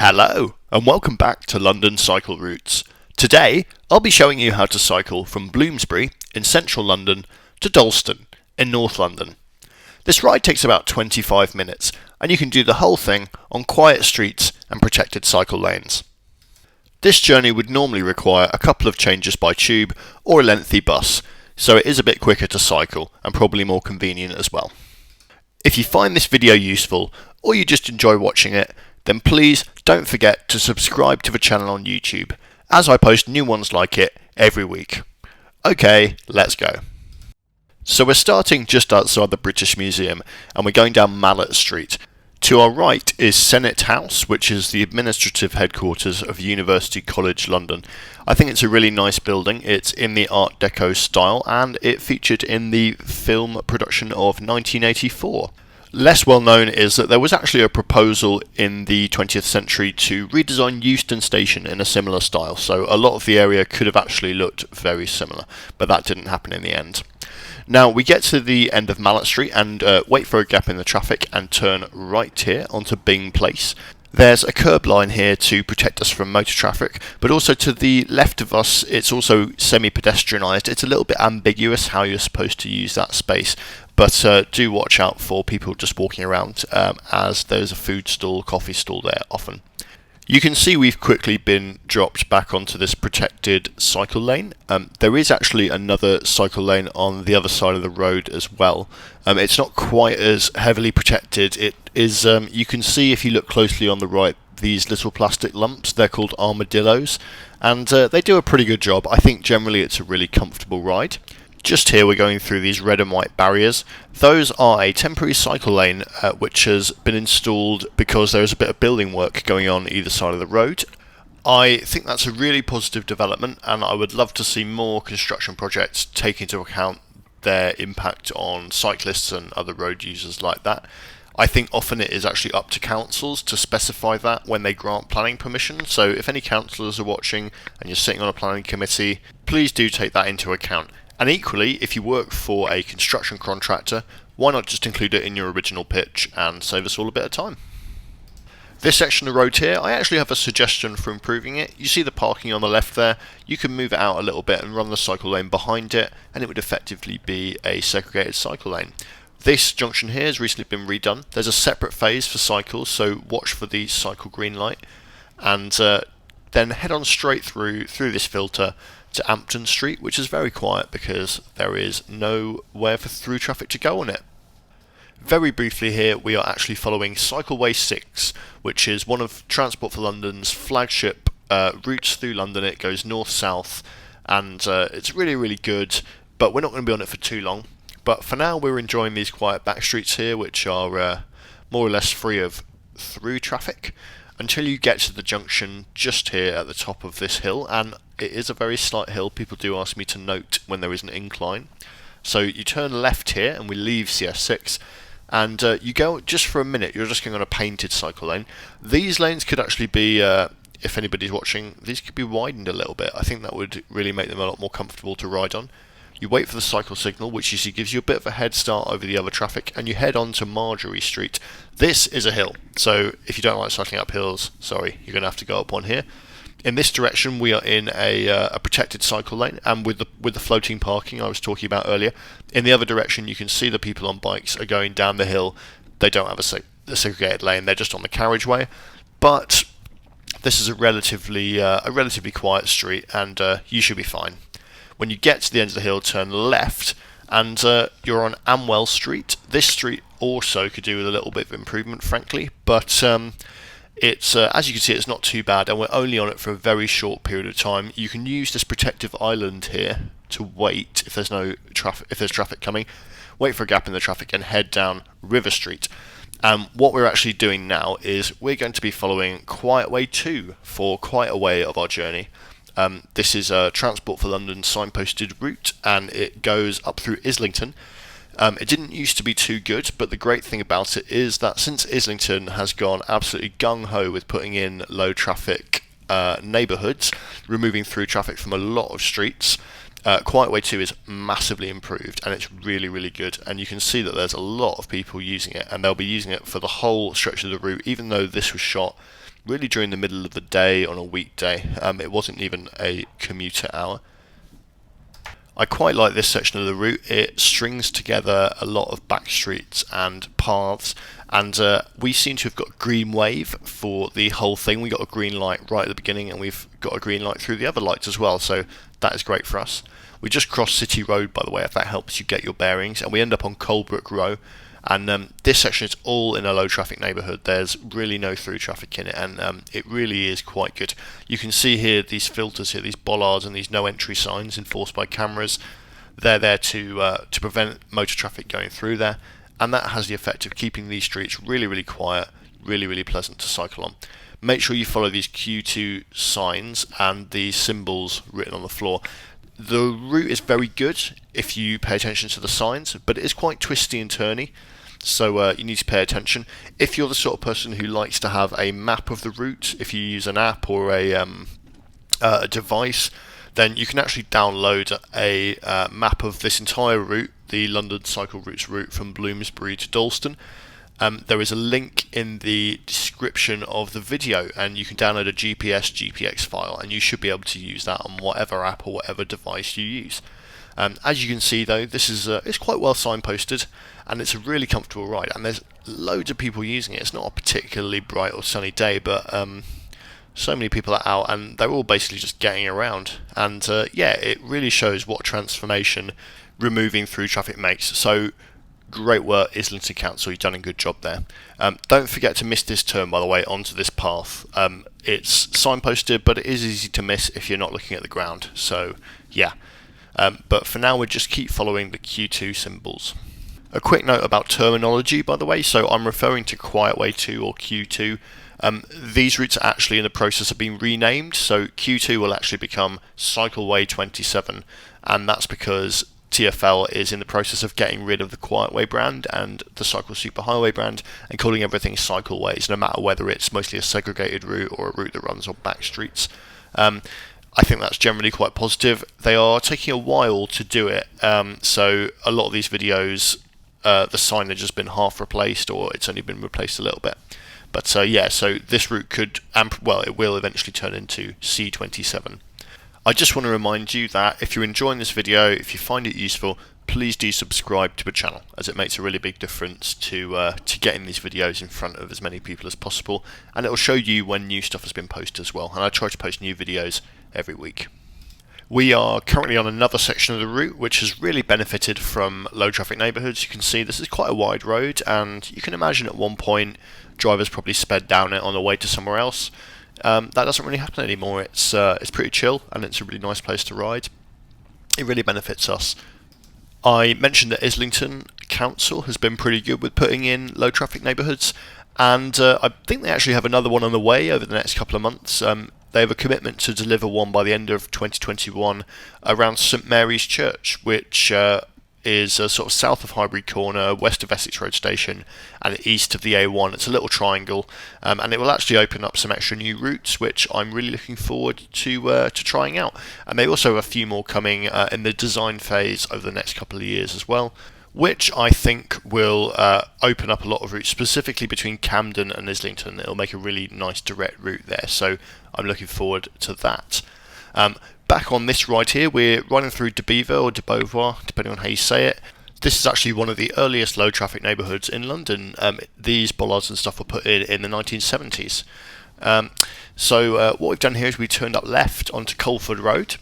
Hello, and welcome back to London Cycle Routes. Today, I'll be showing you how to cycle from Bloomsbury in central London to Dalston in North London. This ride takes about 25 minutes, and you can do the whole thing on quiet streets and protected cycle lanes. This journey would normally require a couple of changes by tube or a lengthy bus, so it is a bit quicker to cycle and probably more convenient as well. If you find this video useful, or you just enjoy watching it, then please don't forget to subscribe to the channel on YouTube, as I post new ones like it every week. Okay, let's go. So we're starting just outside the British Museum, and we're going down Mallet Street. To our right is Senate House, which is the administrative headquarters of University College London. I think it's a really nice building. It's in the Art Deco style, and it featured in the film production of 1984. Less well known is that there was actually a proposal in the 20th century to redesign Euston Station in a similar style, so a lot of the area could have actually looked very similar, but that didn't happen in the end. Now we get to the end of Mallet Street and wait for a gap in the traffic and turn right here onto Byng Place. There's a curb line here to protect us from motor traffic, but also to the left of us it's also semi-pedestrianised. It's a little bit ambiguous how you're supposed to use that space, but do watch out for people just walking around as there's a food stall, coffee stall there often. You can see we've quickly been dropped back onto this protected cycle lane. There is actually another cycle lane on the other side of the road as well. It's not quite as heavily protected. It is. You can see if you look closely on the right, these little plastic lumps. They're called armadillos, and they do a pretty good job. I think generally it's a really comfortable ride. Just here we're going through these red and white barriers. Those are a temporary cycle lane which has been installed because there is a bit of building work going on either side of the road. I think that's a really positive development, and I would love to see more construction projects take into account their impact on cyclists and other road users like that. I think often it is actually up to councils to specify that when they grant planning permission, so if any councillors are watching and you're sitting on a planning committee, please do take that into account. And equally, if you work for a construction contractor, why not just include it in your original pitch and save us all a bit of time? This section of road here, I actually have a suggestion for improving it. You see the parking on the left there, you can move it out a little bit and run the cycle lane behind it, and it would effectively be a segregated cycle lane. This junction here has recently been redone. There's a separate phase for cycles, so watch for the cycle green light, and then head on straight through this filter to Ampton Street, which is very quiet because there is nowhere for through traffic to go on it. Very briefly here, we are actually following Cycleway 6, which is one of Transport for London's flagship routes through London. It goes north-south, and it's really good, but we're not going to be on it for too long. But for now, we're enjoying these quiet back streets here, which are more or less free of through traffic, until you get to the junction just here at the top of this hill, and it is a very slight hill. People do ask me to note when there is an incline. So you turn left here and we leave CS6, and you go just for a minute, you're just going on a painted cycle lane. These lanes could actually be, if anybody's watching, these could be widened a little bit. I think that would really make them a lot more comfortable to ride on. You wait for the cycle signal, which you see gives you a bit of a head start over the other traffic, and you head on to Marjorie Street. This is a hill, so if you don't like cycling up hills, sorry, you're going to have to go up one here. In this direction, we are in a protected cycle lane, and with the floating parking I was talking about earlier. In the other direction, you can see the people on bikes are going down the hill. They don't have a segregated lane; they're just on the carriageway. But this is a relatively quiet street, and you should be fine. When you get to the end of the hill, turn left, and you're on Amwell Street. This street also could do with a little bit of improvement, frankly, but it's as you can see, it's not too bad, and we're only on it for a very short period of time. You can use this protective island here to wait if there's no traffic, if there's traffic coming. Wait for a gap in the traffic and head down River Street. What we're actually doing now is we're going to be following Cycleway 2 for quite a way of our journey. This is a Transport for London signposted route, and it goes up through Islington. It didn't used to be too good, but the great thing about it is that since Islington has gone absolutely gung-ho with putting in low traffic neighbourhoods, removing through traffic from a lot of streets, Cycleway 2 is massively improved, and it's really good, and you can see that there's a lot of people using it, and they'll be using it for the whole stretch of the route, even though this was shot really during the middle of the day on a weekday. It wasn't even a commuter hour. I quite like this section of the route. It strings together a lot of back streets and paths, and we seem to have got a green wave for the whole thing. We got a green light right at the beginning, and we've got a green light through the other lights as well, so that is great for us. We just crossed City Road, by the way, if that helps you get your bearings, and we end up on Colebrook Row. And this section is all in a low traffic neighbourhood. There's really no through traffic in it, and it really is quite good. You can see here these filters here, these bollards and these no entry signs enforced by cameras. They're there to prevent motor traffic going through there, and that has the effect of keeping these streets really, really quiet, really, really pleasant to cycle on. Make sure you follow these Q2 signs and the symbols written on the floor. The route is very good if you pay attention to the signs, but it is quite twisty and turny, so you need to pay attention. If you're the sort of person who likes to have a map of the route, if you use an app or a device, then you can actually download a map of this entire route, the London Cycle Routes route from Bloomsbury to Dalston. There is a link in the description of the video, and you can download a GPX file, and you should be able to use that on whatever app or whatever device you use. As you can see, though, this is it's quite well signposted, and it's a really comfortable ride, and there's loads of people using it. It's not a particularly bright or sunny day, but so many people are out, and they're all basically just getting around, and yeah, it really shows what transformation removing through traffic makes. So great work, Islington Council, you've done a good job there. Don't forget to miss this turn, by the way, onto this path. It's signposted, but it is easy to miss if you're not looking at the ground, so yeah. But for now, we'll just keep following the Q2 symbols. A quick note about terminology, by the way, so I'm referring to Quietway 2 or Q2. These routes are actually in the process of being renamed, so Q2 will actually become Cycleway 27, and that's because TfL is in the process of getting rid of the Quietway brand and the Cycle Superhighway brand and calling everything cycleways, no matter whether it's mostly a segregated route or a route that runs on back streets. I think that's generally quite positive. They are taking a while to do it, so a lot of these videos, the signage has been half replaced or it's only been replaced a little bit. But yeah, so this route could, well, it will eventually turn into C27. I just want to remind you that if you're enjoying this video, if you find it useful, please do subscribe to the channel, as it makes a really big difference to getting these videos in front of as many people as possible, and it will show you when new stuff has been posted as well, and I try to post new videos every week. We are currently on another section of the route which has really benefited from low traffic neighbourhoods. You can see this is quite a wide road, and you can imagine at one point drivers probably sped down it on the way to somewhere else. That doesn't really happen anymore. It's pretty chill, and it's a really nice place to ride. It really benefits us. I mentioned that Islington Council has been pretty good with putting in low traffic neighbourhoods, and I think they actually have another one on the way over the next couple of months. They have a commitment to deliver one by the end of 2021 around St Mary's Church, which is sort of south of Highbury Corner, west of Essex Road Station, and east of the A1. It's a little triangle, and it will actually open up some extra new routes, which I'm really looking forward to trying out. And they also have a few more coming in the design phase over the next couple of years as well, which I think will open up a lot of routes, specifically between Camden and Islington. It'll make a really nice direct route there, so I'm looking forward to that. Back on this ride here, we're riding through de Bever or de Beauvoir, depending on how you say it. This is actually one of the earliest low traffic neighbourhoods in London. These bollards and stuff were put in the 1970s. So what we've done here is we turned up left onto Colford Road,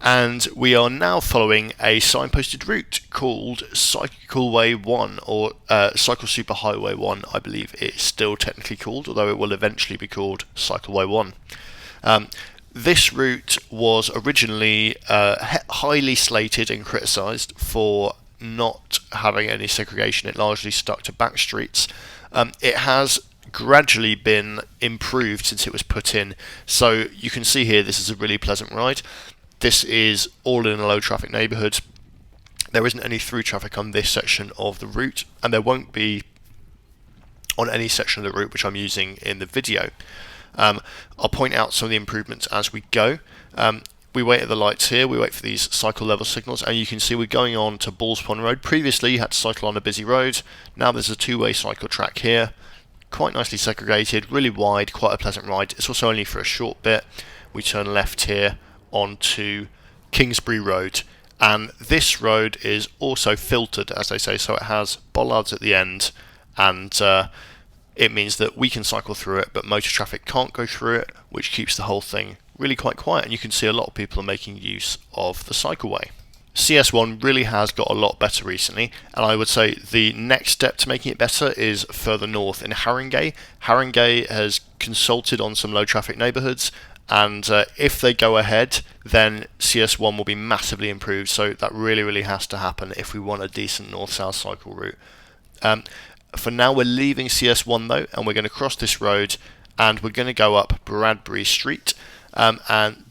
and we are now following a signposted route called Cycleway 1, or Cycle Superhighway 1, I believe it's still technically called, although it will eventually be called Cycleway 1. This route was originally highly slated and criticised for not having any segregation. It largely stuck to back streets. It has gradually been improved since it was put in, so you can see here this is a really pleasant ride. This is all in a low traffic neighbourhood. There isn't any through traffic on this section of the route, and there won't be on any section of the route which I'm using in the video. I'll point out some of the improvements as we go. We wait at the lights here, we wait for these cycle level signals, and you can see we're going on to Balls Pond Road. Previously you had to cycle on a busy road, now there's a two-way cycle track here. quite nicely segregated, really wide, quite a pleasant ride. It's also only for a short bit. We turn left here onto Kingsbury Road, and this road is also filtered, as they say, so it has bollards at the end, and it means that we can cycle through it, but motor traffic can't go through it, which keeps the whole thing really quite quiet, and you can see a lot of people are making use of the Cycleway. CS1 really has got a lot better recently, and I would say the next step to making it better is further north in Haringey. Haringey has consulted on some low traffic neighbourhoods, and if they go ahead, then CS1 will be massively improved, so that really has to happen if we want a decent north-south cycle route. For now we're leaving CS1 though, and we're going to cross this road and we're going to go up Bradbury Street, and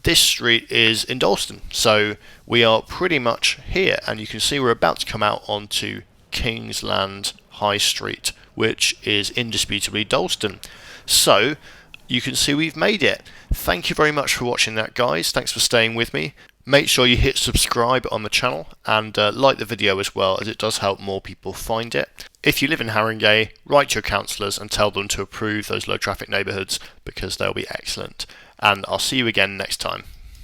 this street is in Dalston, so we are pretty much here, and you can see we're about to come out onto Kingsland High Street, which is indisputably Dalston. So you can see we've made it. Thank you very much for watching that, guys. Thanks for staying with me. Make sure you hit subscribe on the channel and like the video as well, as it does help more people find it. If you live in Haringey, write to your councillors and tell them to approve those low traffic neighbourhoods, because they'll be excellent. And I'll see you again next time.